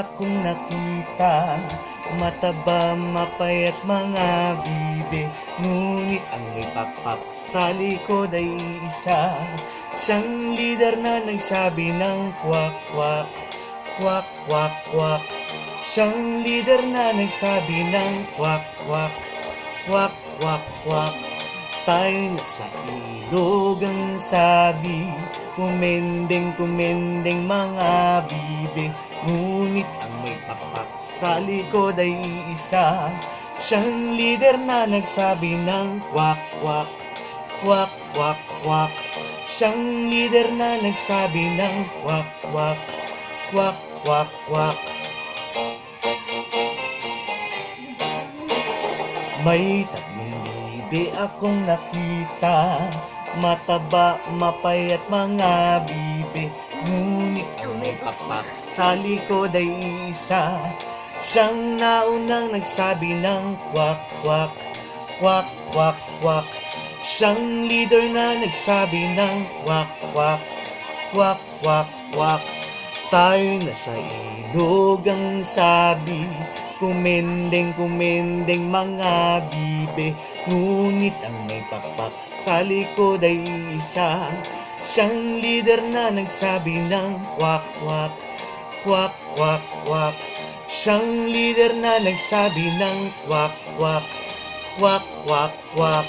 akong nakita, mataba, mapayat mga bibe, ngunit ang may pakpak sa likod ay isa. Siyang lider na nagsabi ng kwak kwak, kwak kwak kwak. Siyang lider na nagsabi ng kwak kwak, kwak kwak kwak. Tayo na sa ilog ang sabi, kumendeng kumendeng mga bibe, ngunit ang may pakpak sa likod ay isa. Siyang lider na nagsabi ng kwak kwak, kwak kwak kwak. Siyang lider na nagsabi ng kwak kwak, kwak kwak kwak. May tatlong bibe akong nakita, mataba, mapayat mga bibe, ngunit ang may pakpak sa likod ay isa. Siyang naunang nagsabi ng kwak kwak, kwak kwak kwak. Siyang leader na nagsabi ng kwak kwak, kwak kwak kwak. Tayo na sa ilog ang sabi, kumendeng kumendeng mga bibe, ngunit ang may pakpak sa likod ay isa. Siyang leader na nagsabi ng kwak kwak, kwak kwak kwak. Siyang leader na nagsabi ng kwak kwak, kwak kwak kwak.